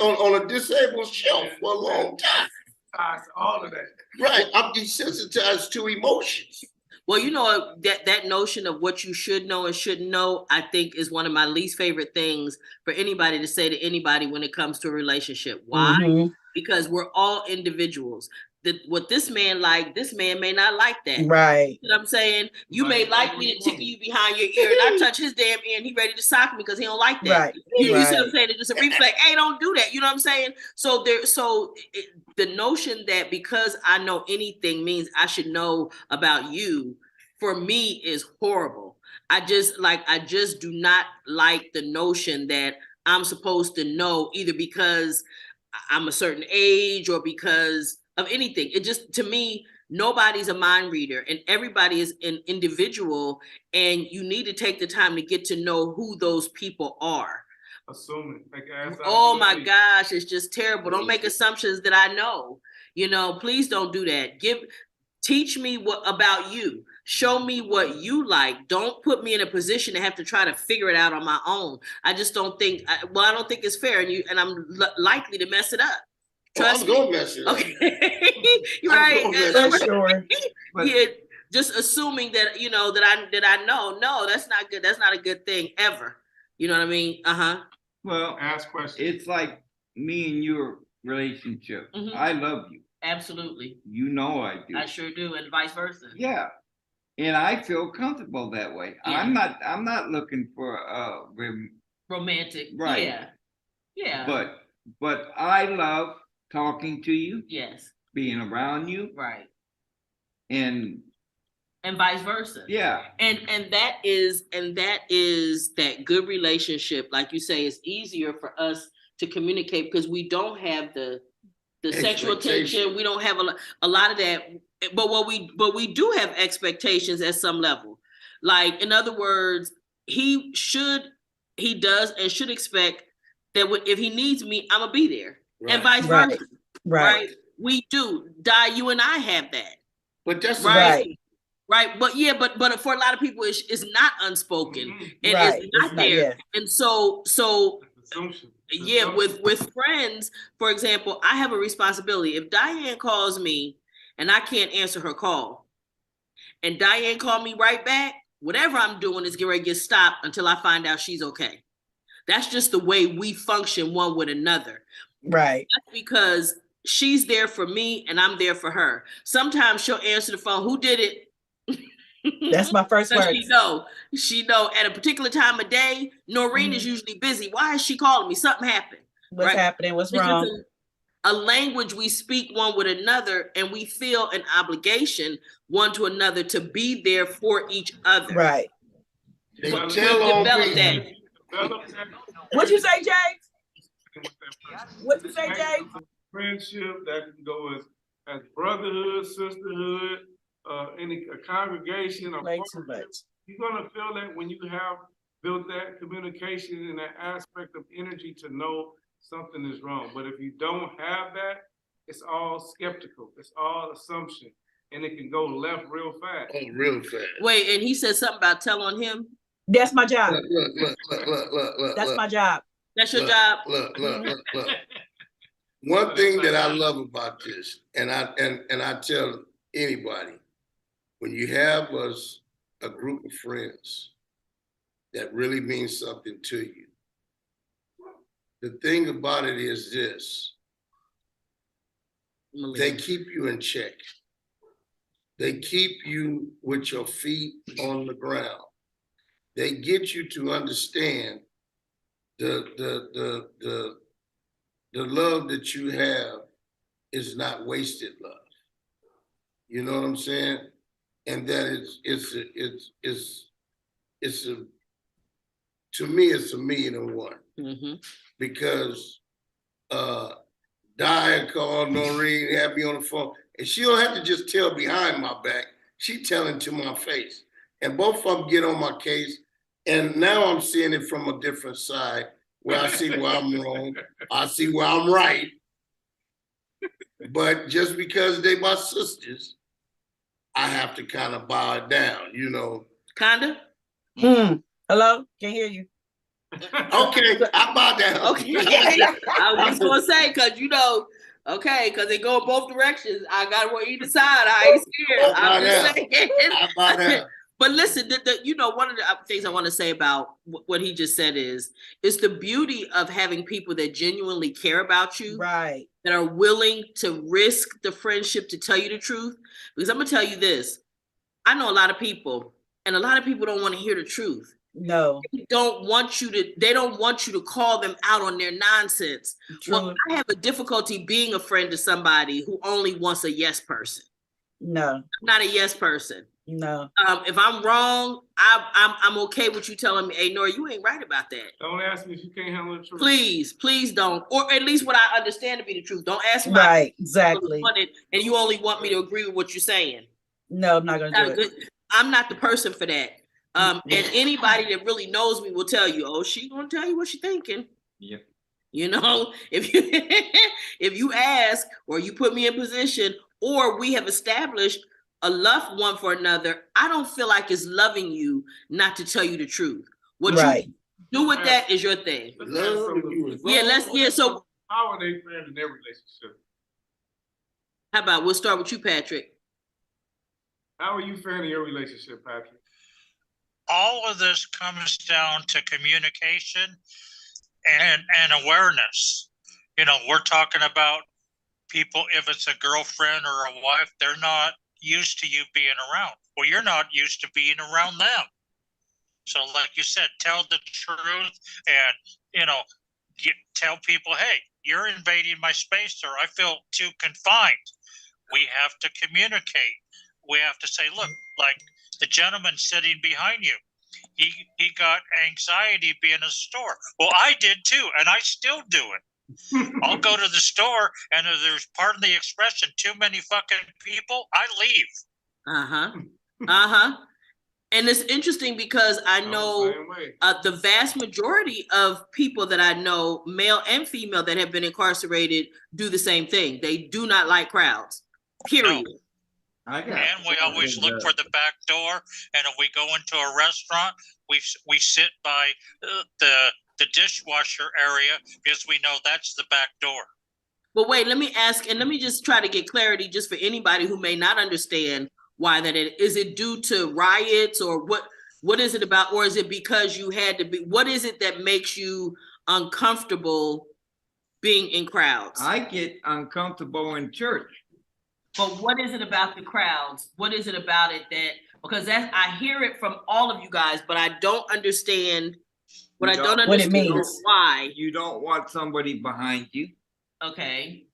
on a disabled shelf for a long time. All of that. Right. I'm desensitized to emotions. Well, you know, that notion of what you should know and shouldn't know, I think is one of my least favorite things for anybody to say to anybody when it comes to a relationship. Why? Mhm. Because we're all individuals. What this man like, this man may not like that. Right. You know what I'm saying? You may like me to tickle you behind your ear, and I touch his damn ear, and he ready to sock me because he don't like that. Right. You see what I'm Right. saying? It's just a reflex. Hey, don't do that. You know what I'm saying? So the notion that because I know anything means I should know about you, for me, is horrible. I just do not like the notion that I'm supposed to know either because I'm a certain age or because of anything. It just, to me, nobody's a mind reader and everybody is an individual, and you need to take the time to get to know who those people are. Assuming. Oh my gosh, it's just terrible. Don't make assumptions that I know. You know, please don't do that. Teach me what about you. Show me what you like. Don't put me in a position to have to try to figure it out on my own. I just don't think. I don't think it's fair, and I'm likely to mess it up. Trust I'm me. gonna mess it up. Okay, you're I'm gonna right. mess For sure. Yeah, just assuming that you know that I know. No, that's not good. That's not a good thing ever. You know what I mean? Well, Ask questions. it's like me and your relationship. Mhm. I love you. Absolutely. You know I do. I sure do, and vice versa. Yeah. And I feel comfortable that way. Yeah. I'm not looking for Romantic. Right. Yeah. Yeah. But I love talking to you, yes. being around you, Right. and vice versa. Yeah. And that is that good relationship. Like you say, it's easier for us to communicate because we don't have the sexual tension. We don't have a lot of that. But we do have expectations at some level. Like, in other words, he does and should expect that if he needs me, I'm gonna be there, and vice versa. Right. We do. You and I have that. But that's right. Right. But yeah, but for a lot of people, it's not unspoken, and it's not there. Yeah. And so Assumption. Yeah, with friends, for example, I have a responsibility. If Diane calls me and I can't answer her call, and Diane called me right back, whatever I'm doing is getting ready to get stopped until I find out she's okay. That's just the way we function one with another. Right. That's because she's there for me and I'm there for her. Sometimes she'll answer the phone. Who did it? That's my first word. She know at a particular time of day, Noreen is usually busy. Why is she calling me? Something happened. What's happening? What's wrong? A language we speak one with another, and we feel an obligation one to another to be there for each other. Right. Develop that. What'd you say, Jay? What'd you say, Jay? Friendship that can go as brotherhood, sisterhood, a congregation. Way too much. You're gonna feel that when you have built that communication and that aspect of energy to know something is wrong. But if you don't have that, it's all skeptical. It's all assumption, and it can go left real fast. Oh, real fast. Wait, and he said something about tell on him. That's my job. Look. That's my job. That's your job. Look. One thing that I love about this, and I tell anybody, when you have a group of friends that really means something to you, the thing about it is this: they keep you in check. They keep you with your feet on the ground. They get you to understand the love that you have is not wasted love. You know what I'm saying? And that to me, it's a million and one. Mm-hmm. Because Diane called Noreen, had me on the phone, and she don't have to just tell behind my back. She telling to my face. And both of them get on my case. And now I'm seeing it from a different side, where I see where I'm wrong, I see where I'm right. But just because they my sisters, I have to kind of bow it down, you know. Kinda? Hello? Can't hear you. Okay, I bow down. Okay. I was just gonna say, because Okay, because they go both directions. I got one either side. I ain't scared. I'm just saying. How about that? But listen, one of the things I want to say about what he just said is the beauty of having people that genuinely care about you, Right. that are willing to risk the friendship to tell you the truth. Because I'm gonna tell you this, I know a lot of people, and a lot of people don't want to hear the truth. No. They don't want you to call them out on their nonsense. True. Well, I have a difficulty being a friend to somebody who only wants a yes person. No. I'm not a yes person. No. If I'm wrong, I'm okay with you telling me, hey, Nora, you ain't right about that. Don't ask me if you can't handle the truth. Please don't. Or at least what I understand to be the truth. Don't ask me. Right, exactly. And you only want me to agree with what you're saying. No, I'm not gonna do it. I'm not the person for that. And anybody that really knows me will tell you, oh, she gonna tell you what she's thinking. Yep. You know, if you if you ask or you put me in position, or we have established a love one for another, I don't feel like it's loving you not to tell you the truth. What you do with that is your thing. So how are they friends in their relationship? How about we'll start with you, Patrick? How are you friends in your relationship, Patrick? All of this comes down to communication and awareness. You know, we're talking about people, if it's a girlfriend or a wife, they're not used to you being around. Well, you're not used to being around them. So like you said, tell the truth and, you know, tell people, hey, you're invading my space or I feel too confined. We have to communicate. We have to say, look, like the gentleman sitting behind you, he got anxiety being in a store. Well, I did too, and I still do it. I'll go to the store, and if there's, pardon the expression, too many fucking people, I leave. And it's interesting because I know the vast majority of people that I know, male and female, that have been incarcerated do the same thing. They do not like crowds, period. No. And we always look for the back door. And if we go into a restaurant, we sit by the dishwasher area because we know that's the back door. But wait, let me ask, and let me just try to get clarity just for anybody who may not understand why that is. It due to riots or what is it about? Or is it because you had to be, what is it that makes you uncomfortable being in crowds? I get uncomfortable in church. But what is it about the crowds? What is it about it that, because I hear it from all of you guys, but I don't understand what it means. Why. You don't want somebody behind you. Okay.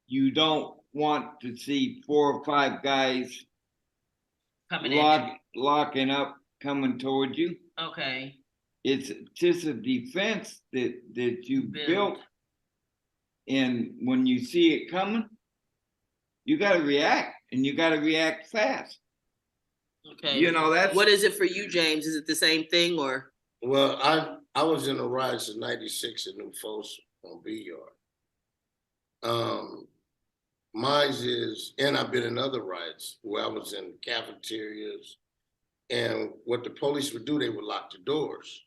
You don't want to see 4 or 5 guys locking up, coming toward you. Okay. It's just a defense that you built. And when you see it coming, you got to react, and you got to react fast. Okay. You know, that's... What is it for you, James? Is it the same thing or? Well, I was in the riots in '96 in New Folsom on B Yard. Mine's is, and I've been in other riots where I was in cafeterias, and what the police would do, they would lock the doors.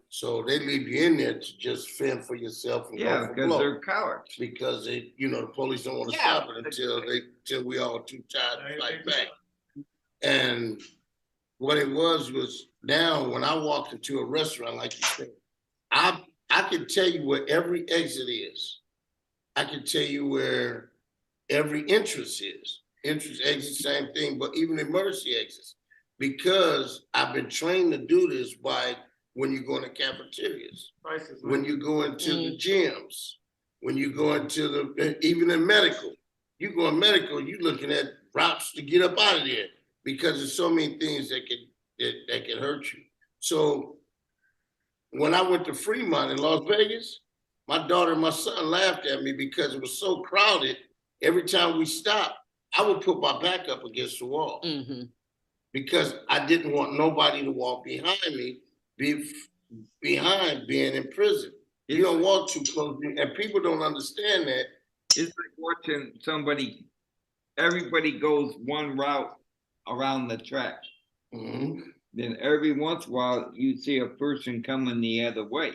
So they leave you in there to just fend for yourself and go for because blow. they're cowards. Because they, the police don't want to stop it until we all too tired to fight back. And what it was now when I walked into a restaurant, like you said, I can tell you where every exit is. I can tell you where every entrance is. Entrance, exit, same thing, but even emergency exits. Because I've been trained to do this by when you go into cafeterias, when you go into the gyms, when you go into even in medical. You go in medical, you looking at routes to get up out of there because there's so many things that can hurt you. So when I went to Fremont in Las Vegas, my daughter and my son laughed at me because it was so crowded. Every time we stopped, I would put my back up against the wall because I didn't want nobody to walk behind me, behind being in prison. You don't walk too close, and people don't understand that. It's like watching everybody goes one route around the track. then every once in a while you see a person coming the other way.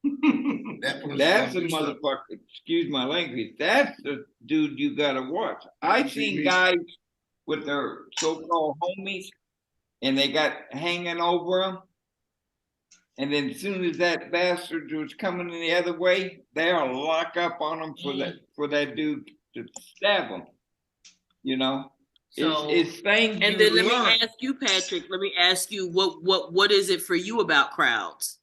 That's a motherfucker, excuse my language, that's the dude you gotta watch. I've seen guys with their so-called homies and they got hanging over them. And then as soon as that bastard was coming in the other way, they'll lock up on him for that dude to stab him. You know? So, it's things and then let me ask you, Patrick, let me ask you, what is it for you about crowds?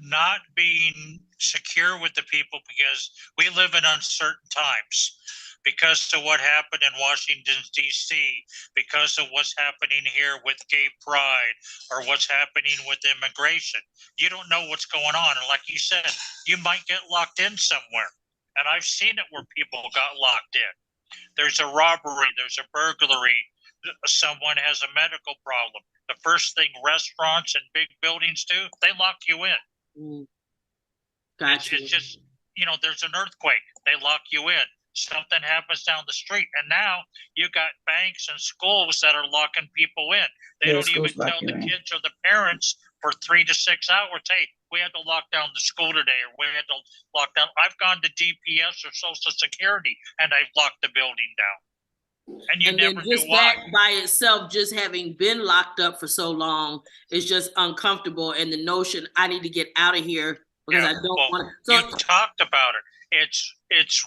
Not being secure with the people, because we live in uncertain times. Because of what happened in Washington, D.C., because of what's happening here with gay pride or what's happening with immigration. You don't know what's going on. And like you said, you might get locked in somewhere. And I've seen it where people got locked in. There's a robbery, there's a burglary, someone has a medical problem. The first thing restaurants and big buildings do, they lock you in. Gotcha. It's just, there's an earthquake, they lock you in. Something happens down the street, and now you got banks and schools that are locking people in. They don't even tell the kids or the parents for 3 to 6 hours, hey, we had to lock down the school today, or we had to lock down. I've gone to DPS or Social Security, and I've locked the building down. And you never knew why. That by itself, just having been locked up for so long, is just uncomfortable. And the notion, I need to get out of here because I don't want to. So, you talked about it. It's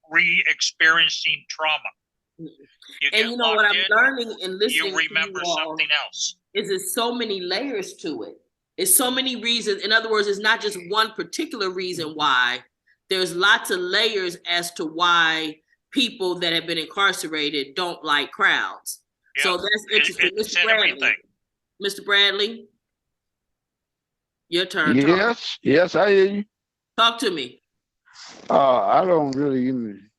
re-experiencing trauma. And what I'm learning and listening you remember to you all something else. Is there's so many layers to it. It's so many reasons. In other words, it's not just one particular reason why. There's lots of layers as to why people that have been incarcerated don't like crowds. Yep. So that's interesting. Mr. Bradley. Mr. Bradley, your turn. Yes, I hear you. Talk to me. I don't really even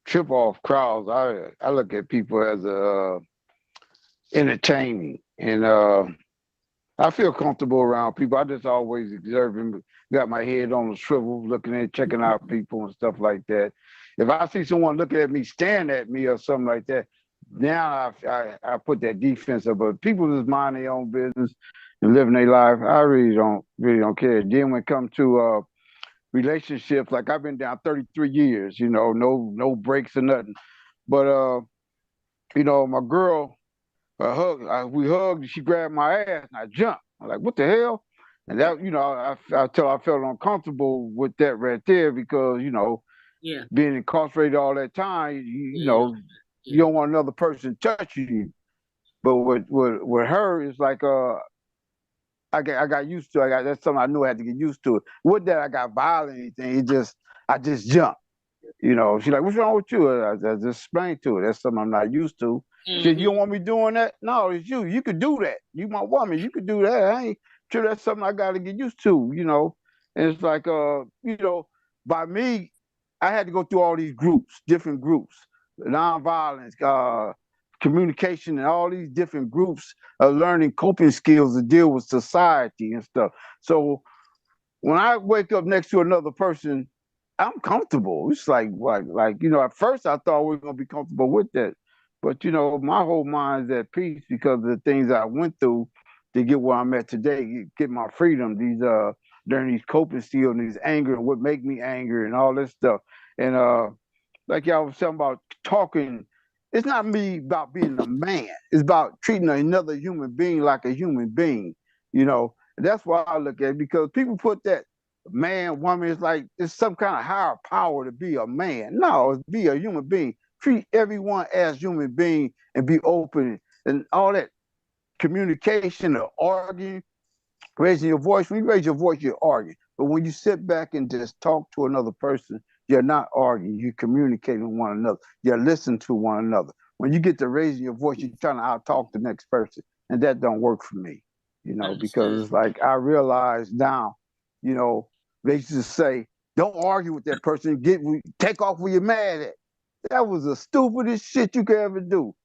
trip off crowds. I look at people as entertaining, and I feel comfortable around people. I just always observing, got my head on the swivel, looking at, checking out people and stuff like that. If I see someone looking at me, staring at me or something like that, now I put that defense up. But people just mind their own business and living their life. I really don't care. Then when it comes to relationships, like I've been down 33 years, no breaks or nothing. But my girl, we hugged, she grabbed my ass and I jumped. I'm like, what the hell? And that, I felt uncomfortable with that right there because, being incarcerated all that time, you don't want another person touching you. But with her, it's like I got used to it. That's something I knew I had to get used to it. With that, I got violent or anything. I just jumped. She's like, what's wrong with you? I just explained to her. That's something I'm not used to. She said, you don't want me doing that? No, it's you. You could do that. You my woman. You could do that. I ain't sure that's something I got to get used to, And it's like, by me, I had to go through all these groups, different groups, nonviolence, communication, and all these different groups of learning coping skills to deal with society and stuff. So when I wake up next to another person, I'm comfortable. It's like at first I thought we were gonna be comfortable with that, but my whole mind's at peace because of the things I went through to get where I'm at today, get my freedom. Learn these coping skills and these anger and what make me angry and all this stuff. And like y'all was talking about talking, it's not me about being a man. It's about treating another human being like a human being. That's why I look at it, because people put that man, woman, is like it's some kind of higher power to be a man. No, it's be a human being. Treat everyone as human being and be open and all that communication or arguing, raising your voice. When you raise your voice, you're arguing. But when you sit back and just talk to another person, you're not arguing. You're communicating with one another. You're listening to one another. When you get to raising your voice, you're trying to out-talk the next person. And that don't work for me, because it's like I realize now, they used to say, don't argue with that person. Take off where you're mad at. That was the stupidest shit you could ever do.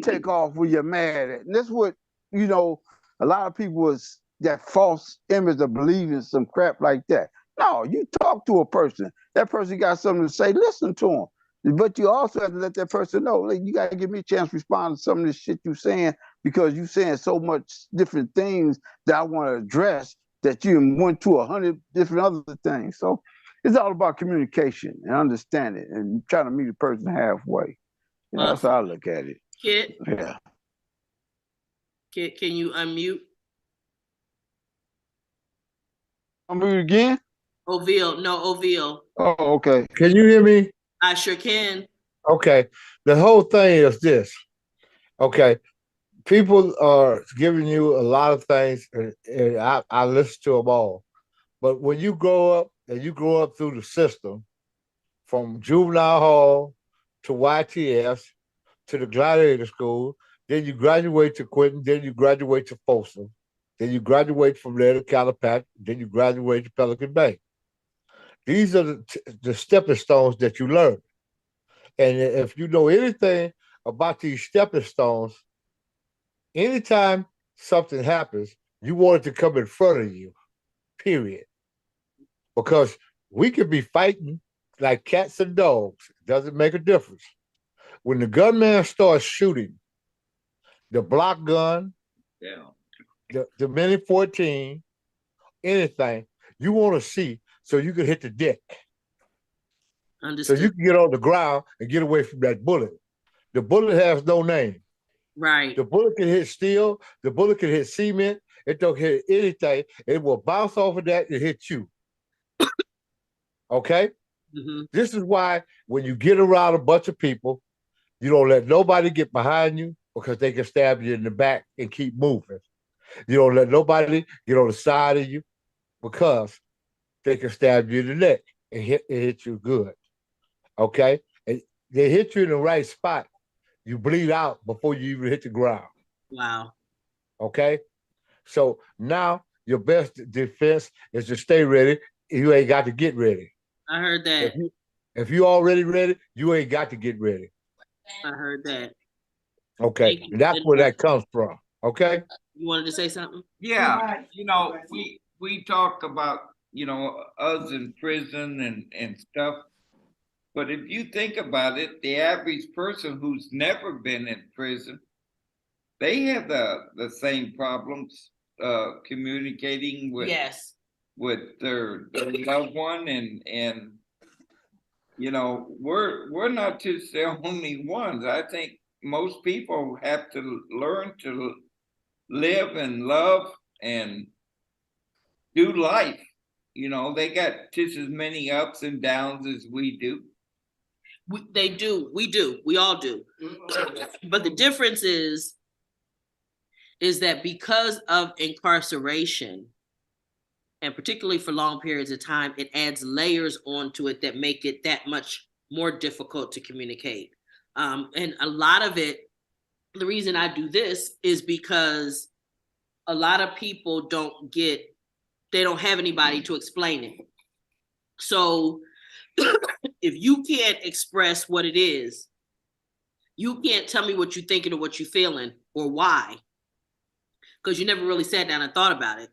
Take off where you're mad at. And that's what, a lot of people was that false image of believing some crap like that. No, you talk to a person. That person got something to say, listen to them. But you also have to let that person know, you got to give me a chance to respond to some of this shit you're saying because you're saying so much different things that I want to address that you went to 100 different other things. So it's all about communication and understanding and trying to meet a person halfway. You know, that's how I look at it. Kit, Yeah. Kit, can you unmute? Unmute again? Oville, no, Oville. Oh, okay. Can you hear me? I sure can. Okay. The whole thing is this. Okay. People are giving you a lot of things, and I listen to them all. But when you grow up and you grow up through the system, from juvenile hall to YTS to the gladiator school, then you graduate to Quentin, then you graduate to Folsom, then you graduate from there to Calipat, then you graduate to Pelican Bay. These are the stepping stones that you learn. And if you know anything about these stepping stones, anytime something happens, you want it to come in front of you, period. Because we could be fighting like cats and dogs. It doesn't make a difference. When the gunman starts shooting, the block gun, the Mini 14, anything, you want to see so you can hit the deck. Understood. So you can get on the ground and get away from that bullet. The bullet has no name. Right. The bullet can hit steel. The bullet can hit cement. It don't hit anything. It will bounce off of that and hit you. Okay? Mm-hmm. This is why when you get around a bunch of people, you don't let nobody get behind you because they can stab you in the back and keep moving. You don't let nobody get on the side of you because they can stab you in the neck and hit you good. Okay? And they hit you in the right spot. You bleed out before you even hit the ground. Wow. Okay? So now your best defense is to stay ready. You ain't got to get ready. I heard that. If you already ready, you ain't got to get ready. I heard that. Okay. And that's where that comes from. Okay? You wanted to say something? Yeah, you know, we talk about, you know, us in prison and stuff. But if you think about it, the average person who's never been in prison, they have the same problems communicating with Yes. with their loved one, and you know, we're not just the only ones. I think most people have to learn to live and love and do life. You know, they got just as many ups and downs as we do. They do. We do. We all do. But the difference is that because of incarceration, and particularly for long periods of time, it adds layers onto it that make it that much more difficult to communicate. And a lot of it, the reason I do this is because a lot of people they don't have anybody to explain it. So if you can't express what it is, you can't tell me what you're thinking or what you're feeling or why, because you never really sat down and thought about it,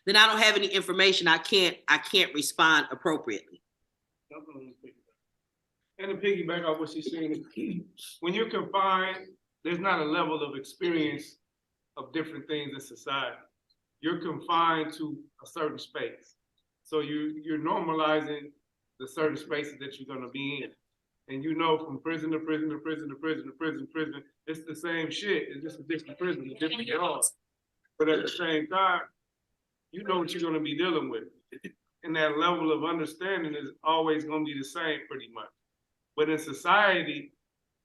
then I don't have any information. I can't respond appropriately. And to piggyback off what she's saying, when you're confined, there's not a level of experience of different things in society. You're confined to a certain space. So you're normalizing the certain spaces that you're gonna be in. And you know, from prison to prison to prison to prison to prison to prison, it's the same shit. It's just a different prison, a different yard. But at the same time, you know what you're gonna be dealing with. And that level of understanding is always gonna be the same pretty much. But in society,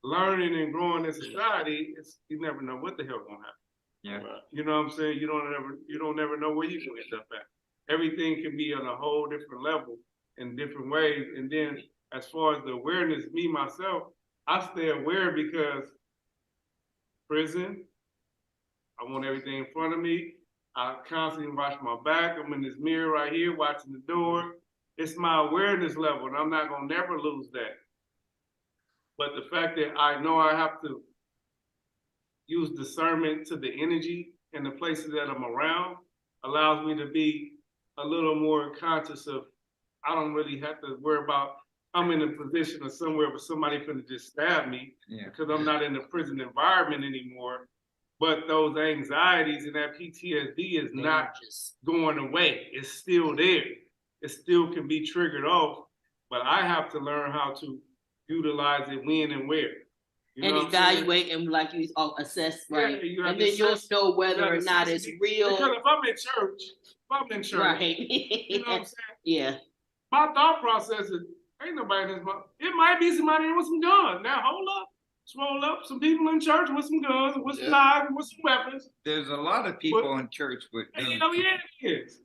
learning and growing in society, you never know what the hell gonna happen. Yeah. You know what I'm saying? You don't ever know where you're gonna end up at. Everything can be on a whole different level in different ways. And then as far as the awareness, me, myself, I stay aware because prison, I want everything in front of me. I constantly watch my back. I'm in this mirror right here, watching the door. It's my awareness level, and I'm not gonna never lose that. But the fact that I know I have to use discernment to the energy and the places that I'm around allows me to be a little more conscious of, I don't really have to worry about I'm in a position of somewhere where somebody finna just stab me because I'm not in the prison environment anymore. But those anxieties and that PTSD is not going away. It's still there. It still can be triggered off, but I have to learn how to utilize it when and where. You and know evaluate and like you assess, right? Yeah, and then you'll know whether or not it's real. Because if I'm in church, right. you know what I'm saying? Yeah. My thought process is, ain't nobody in this boat. It might be somebody with some guns. Now hold up. Swole up some people in church with some guns, with some knives, with some weapons. There's a lot of people in church with guns. Yeah, it is.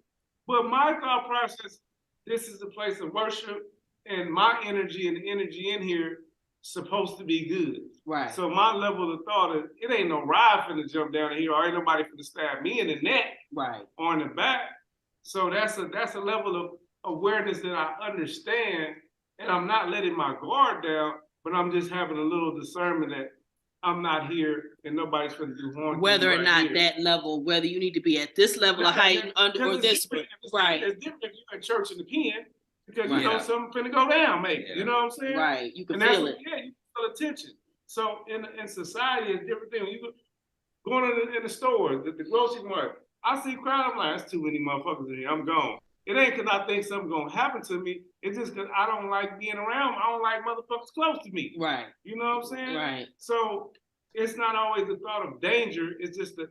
But my thought process, this is a place of worship, and my energy and the energy in here supposed to be good. Right. So my level of thought is, it ain't no ride finna jump down here, or ain't nobody finna stab me in the neck, right, or in the back. So that's a level of awareness that I understand, and I'm not letting my guard down, but I'm just having a little discernment that I'm not here and nobody's going to do harm. Whether or right not here. That level, whether you need to be at this level of height or this one. Right. It's different if you're in church in the pen because right. you know something's going to go down, maybe. You know what I'm saying? Right. You can feel it. Yeah, you feel attention. So in society, it's different thing. When you going in the store, the grocery market, I see crowd, I'm like, that's too many motherfuckers in here. I'm gone. It ain't because I think something's going to happen to me. It's just because I don't like being around. I don't like motherfuckers close to me. Right. You know what I'm saying? Right. So it's not always the thought of danger. It's just the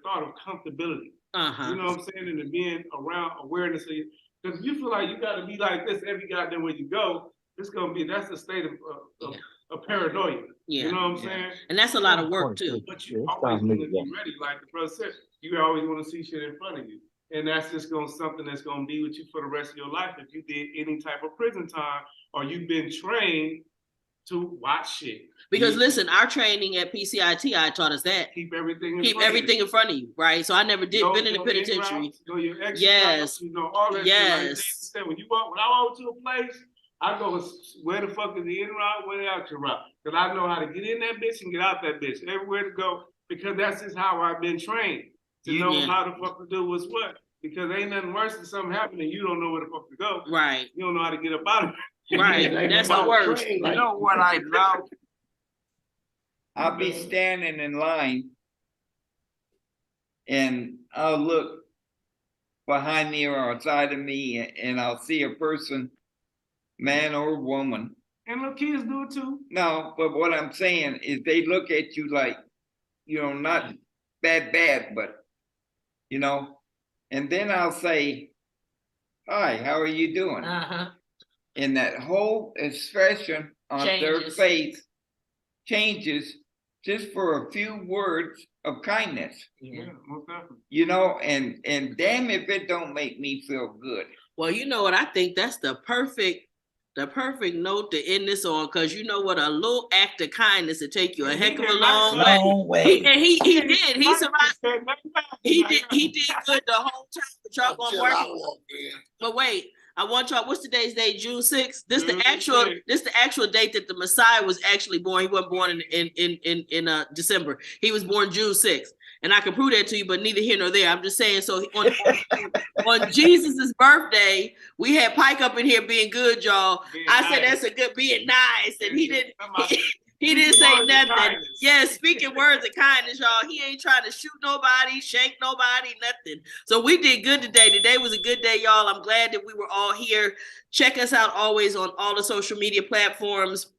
thought of comfortability. You know what I'm saying? And the being around awareness. Because if you feel like you got to be like this every goddamn way you go, it's going to be, that's a state of paranoia. Yeah. You know what I'm saying? And that's a lot of work too. But you always want to be ready. Like the brother said, you always want to see shit in front of you. And that's just something that's going to be with you for the rest of your life. If you did any type of prison time or you've been trained to watch shit. Because listen, our training at PCITI taught us that. Keep everything in front of you, right? So I never been in the penitentiary. Yes. You know, all that shit. Like, when I walk to a place, I go, where the fuck is the in route, where the out route? Because I know how to get in that bitch and get out that bitch. Everywhere to go. Because that's just how I've been trained. To know how the fuck to do what's what. Because ain't nothing worse than something happening, you don't know where the fuck to go. Right. You don't know how to get up out of it. Right. That's the worst. You know what I love? I'll be standing in line and I'll look behind me or outside of me and I'll see a person, man or woman. And little kids do it too. No, but what I'm saying is they look at you like, you know, not bad, but you know, and then I'll say, hi, how are you doing? And that whole expression on their face changes just for a few words of kindness. Yeah, most definitely. You know, and damn if it don't make me feel good. Well, you know what? I think that's the perfect note to end this on, because you know what, a little act of kindness will take you a heck of a long way. And he did. He survived. He did good the whole time. But y'all gonna work. But wait, I want y'all. What's today's date? June 6th. This the actual date that the Messiah was actually born. He wasn't born in December. He was born June 6th. And I can prove that to you, but neither here nor there. I'm just saying. So on Jesus's birthday, we had Pike up in here being good, y'all. Said that's a good being nice, and he didn't. He didn't say nothing. Yeah, speaking words of kindness, y'all. He ain't trying to shoot nobody, shank nobody, nothing. So we did good today. Today was a good day, y'all. I'm glad that we were all here. Check us out always on all the social media platforms.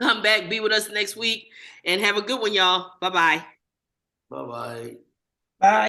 Come back, be with us next week, and have a good one, y'all. Bye-bye. Bye-bye. Bye.